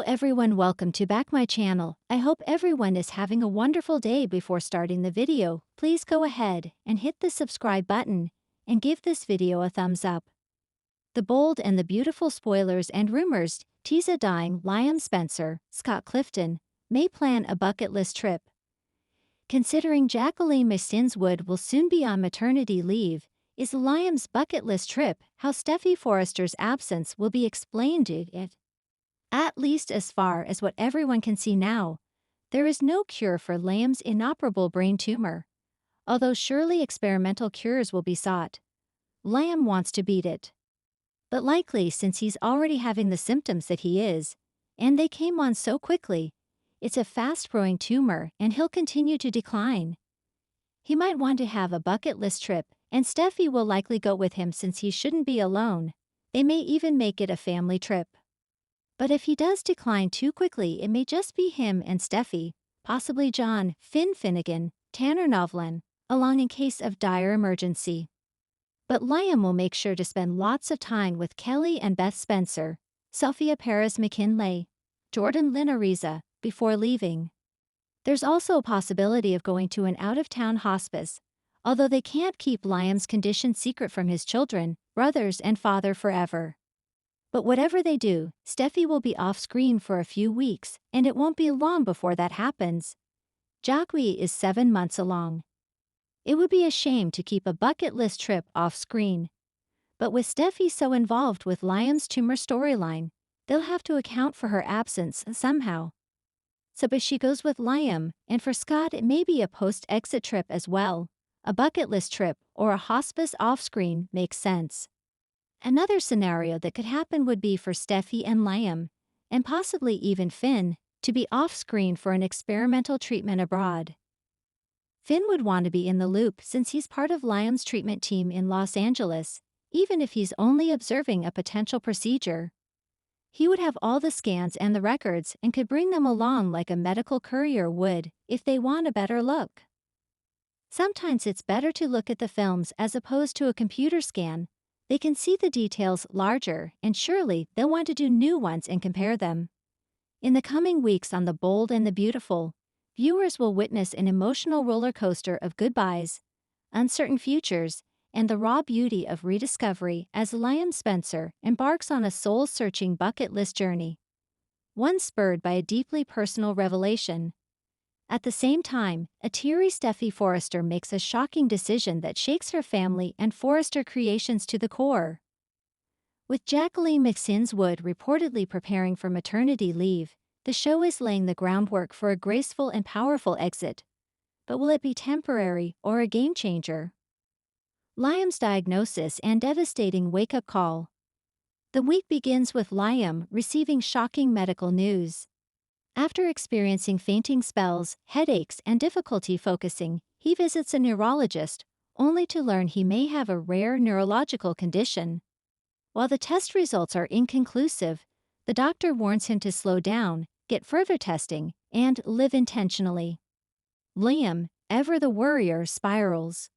Hello everyone, welcome to back my channel. I hope everyone is having a wonderful day. Before starting the video, please go ahead and hit the subscribe button and give this video a thumbs up. The bold and the beautiful spoilers and rumors tease a dying Liam Spencer, Scott Clifton, may plan a bucket list trip. Considering Jacqueline MacInnes Wood will soon be on maternity leave, is Liam's bucket list trip how Steffy Forrester's absence will be explained it. At least as far as what everyone can see now, there is no cure for Liam's inoperable brain tumor. Although surely experimental cures will be sought, Liam wants to beat it. But likely, since he's already having the symptoms that he is, and they came on so quickly, it's a fast-growing tumor and he'll continue to decline. He might want to have a bucket list trip, and Steffy will likely go with him since he shouldn't be alone. They may even make it a family trip. But if he does decline too quickly, it may just be him and Steffy, possibly John, Finn Finnegan, Tanner Novlan, along in case of dire emergency. But Liam will make sure to spend lots of time with Kelly and Beth Spencer, Sophia Perez McKinley, Jordan Lynn Ariza, before leaving. There's also a possibility of going to an out-of-town hospice, although they can't keep Liam's condition secret from his children, brothers and father forever. But whatever they do, Steffy will be off-screen for a few weeks, and it won't be long before that happens. Jacqueline is 7 months along. It would be a shame to keep a bucket list trip off-screen. But with Steffy so involved with Liam's tumor storyline, they'll have to account for her absence somehow. So if she goes with Liam, and for Scott it may be a post-exit trip as well, a bucket list trip or a hospice off-screen makes sense. Another scenario that could happen would be for Steffy and Liam, and possibly even Finn, to be off-screen for an experimental treatment abroad. Finn would want to be in the loop since he's part of Liam's treatment team in Los Angeles, even if he's only observing a potential procedure. He would have all the scans and the records and could bring them along like a medical courier would if they want a better look. Sometimes it's better to look at the films as opposed to a computer scan. They can see the details larger, and surely they'll want to do new ones and compare them. In the coming weeks on The Bold and the Beautiful, viewers will witness an emotional roller coaster of goodbyes, uncertain futures, and the raw beauty of rediscovery as Liam Spencer embarks on a soul-searching bucket list journey, one spurred by a deeply personal revelation. At the same time, a teary Steffy Forrester makes a shocking decision that shakes her family and Forrester creations to the core. With Jacqueline MacInnes Wood reportedly preparing for maternity leave, the show is laying the groundwork for a graceful and powerful exit. But will it be temporary or a game-changer? Liam's diagnosis and devastating wake-up call. The week begins with Liam receiving shocking medical news. After experiencing fainting spells, headaches, and difficulty focusing, he visits a neurologist, only to learn he may have a rare neurological condition. While the test results are inconclusive, the doctor warns him to slow down, get further testing, and live intentionally. Liam, ever the worrier, spirals.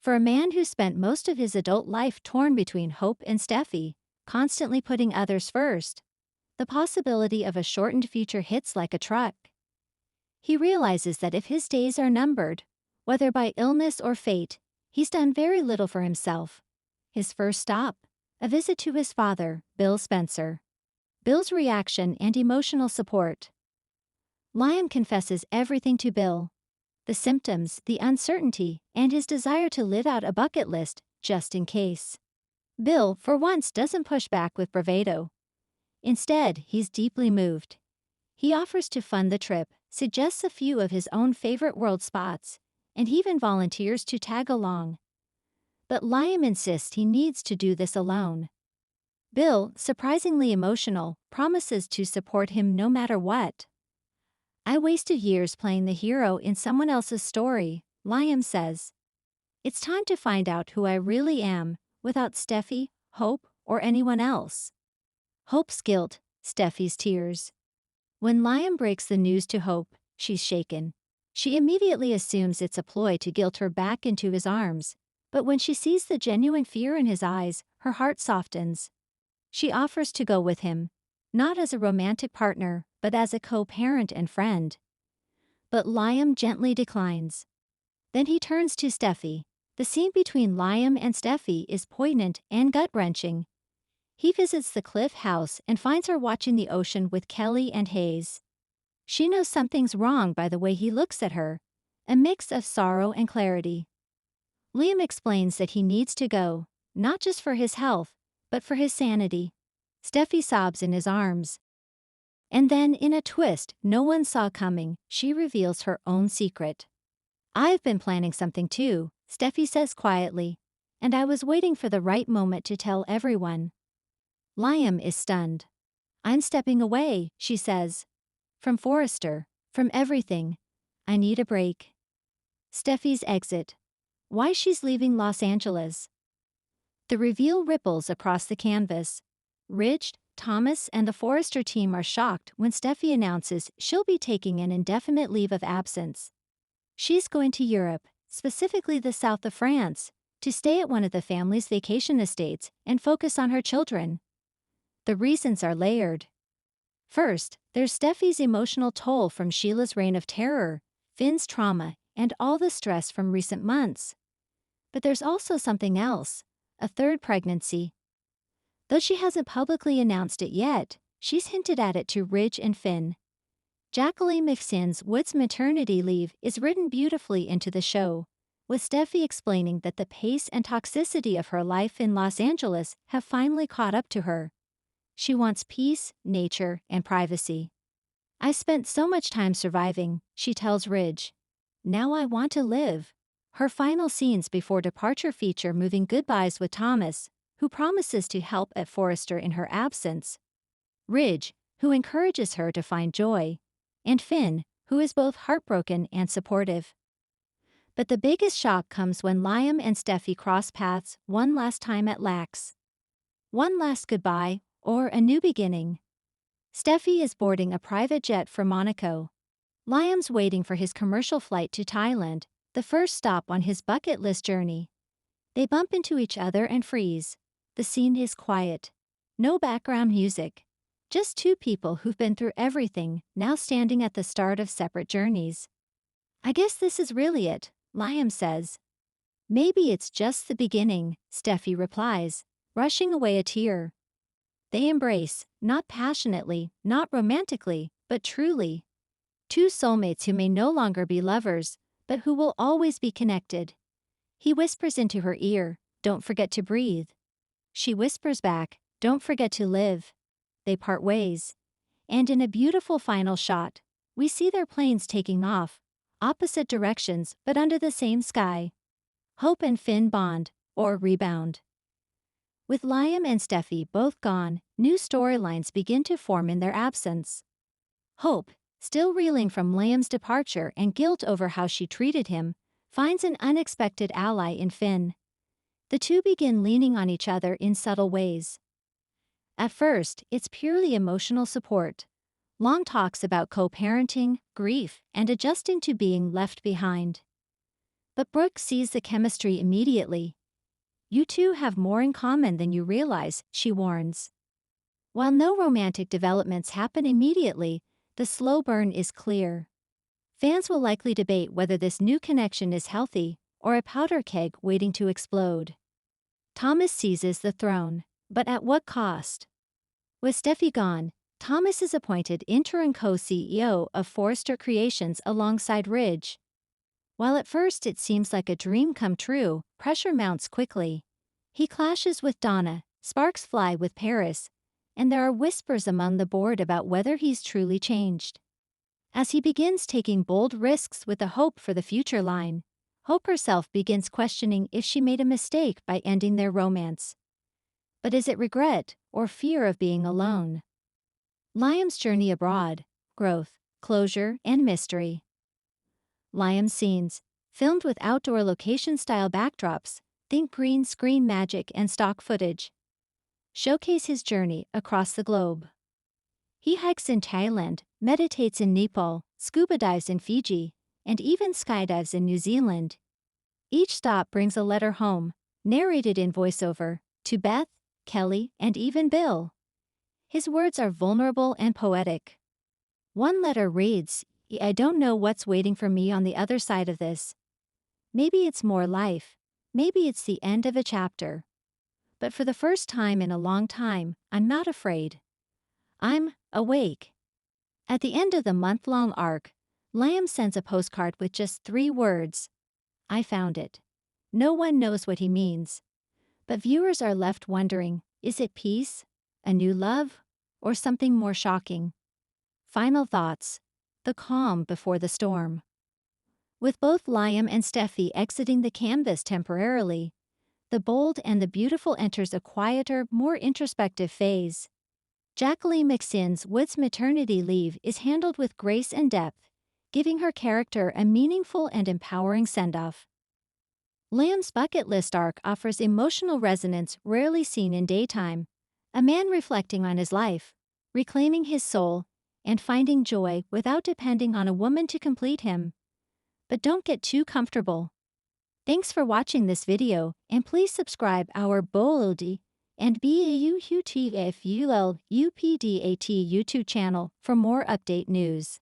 For a man who spent most of his adult life torn between hope and Steffy, constantly putting others first, the possibility of a shortened future hits like a truck. He realizes that if his days are numbered, whether by illness or fate, he's done very little for himself. His first stop, a visit to his father, Bill Spencer. Bill's reaction and emotional support. Liam confesses everything to Bill. The symptoms, the uncertainty, and his desire to live out a bucket list, just in case. Bill, for once, doesn't push back with bravado. Instead, he's deeply moved. He offers to fund the trip, suggests a few of his own favorite world spots, and even volunteers to tag along. But Liam insists he needs to do this alone. Bill, surprisingly emotional, promises to support him no matter what. "I wasted years playing the hero in someone else's story," Liam says. "It's time to find out who I really am, without Steffy, Hope, or anyone else." Hope's guilt, Steffy's tears. When Liam breaks the news to Hope, she's shaken. She immediately assumes it's a ploy to guilt her back into his arms, but when she sees the genuine fear in his eyes, her heart softens. She offers to go with him. not as a romantic partner, but as a co-parent and friend. But Liam gently declines. Then he turns to Steffi. The scene between Liam and Steffi is poignant and gut-wrenching. He visits the Cliff house and finds her watching the ocean with Kelly and Hayes. She knows something's wrong by the way he looks at her, a mix of sorrow and clarity. Liam explains that he needs to go, not just for his health, but for his sanity. Steffi sobs in his arms. And then, in a twist no one saw coming, she reveals her own secret. "I've been planning something too," Steffi says quietly, "and I was waiting for the right moment to tell everyone." Liam is stunned. "I'm stepping away," she says. "From Forrester, from everything. I need a break." Steffi's exit. Why she's leaving Los Angeles. The reveal ripples across the canvas. Ridge, Thomas, and the Forrester team are shocked when Steffi announces she'll be taking an indefinite leave of absence. She's going to Europe, specifically the south of France, to stay at one of the family's vacation estates and focus on her children. The reasons are layered. First, there's Steffi's emotional toll from Sheila's reign of terror, Finn's trauma, and all the stress from recent months. But there's also something else, a third pregnancy. Though she hasn't publicly announced it yet, she's hinted at it to Ridge and Finn. Jacqueline MacInnes Wood's maternity leave is written beautifully into the show, with Steffi explaining that the pace and toxicity of her life in Los Angeles have finally caught up to her. She wants peace, nature, and privacy. "I spent so much time surviving," she tells Ridge. "Now I want to live." Her final scenes before departure feature moving goodbyes with Thomas, who promises to help at Forrester in her absence, Ridge, who encourages her to find joy, and Finn, who is both heartbroken and supportive. But the biggest shock comes when Liam and Steffi cross paths one last time at Lax. One last goodbye, or a new beginning. Steffi is boarding a private jet for Monaco. Liam's waiting for his commercial flight to Thailand, the first stop on his bucket list journey. They bump into each other and freeze. The scene is quiet. No background music. Just two people who've been through everything, now standing at the start of separate journeys. "I guess this is really it," Liam says. "Maybe it's just the beginning," Steffi replies, brushing away a tear. They embrace, not passionately, not romantically, but truly. Two soulmates who may no longer be lovers, but who will always be connected. He whispers into her ear, "Don't forget to breathe." She whispers back, "Don't forget to live." They part ways. And in a beautiful final shot, we see their planes taking off, opposite directions but under the same sky. Hope and Finn bond, or rebound. With Liam and Steffi both gone, new storylines begin to form in their absence. Hope, still reeling from Liam's departure and guilt over how she treated him, finds an unexpected ally in Finn. The two begin leaning on each other in subtle ways. At first, it's purely emotional support. Long talks about co-parenting, grief, and adjusting to being left behind. But Brooke sees the chemistry immediately. "You two have more in common than you realize," she warns. While no romantic developments happen immediately, the slow burn is clear. Fans will likely debate whether this new connection is healthy or a powder keg waiting to explode. Thomas seizes the throne, but at what cost? With Steffi gone, Thomas is appointed interim co-CEO of Forrester Creations alongside Ridge. While at first it seems like a dream come true, pressure mounts quickly. He clashes with Donna, sparks fly with Paris, and there are whispers among the board about whether he's truly changed. As he begins taking bold risks with a Hope for the future line, Hope herself begins questioning if she made a mistake by ending their romance. But is it regret or fear of being alone? Liam's journey abroad, growth, closure, and mystery. Liam's scenes, filmed with outdoor location-style backdrops, think green screen magic and stock footage, showcase his journey across the globe. He hikes in Thailand, meditates in Nepal, scuba dives in Fiji, and even skydives in New Zealand. Each stop brings a letter home, narrated in voiceover, to Beth, Kelly, and even Bill. His words are vulnerable and poetic. One letter reads, I don't know what's waiting for me on the other side of this. Maybe it's more life. Maybe it's the end of a chapter. But for the first time in a long time, I'm not afraid. I'm awake. At the end of the month-long arc, Liam sends a postcard with just 3 words. I found it. No one knows what he means. But viewers are left wondering, is it peace, a new love, or something more shocking? Final thoughts. The calm before the storm. With both Liam and Steffi exiting the canvas temporarily, the bold and the beautiful enters a quieter, more introspective phase. Jacqueline MacInnes Wood's maternity leave is handled with grace and depth, giving her character a meaningful and empowering send-off. Liam's bucket list arc offers emotional resonance rarely seen in daytime, a man reflecting on his life, reclaiming his soul, and finding joy without depending on a woman to complete him. But don't get too comfortable. Thanks for watching this video, and please subscribe our Bolodi and BAUTFUL UPDAT YouTube channel for more update news.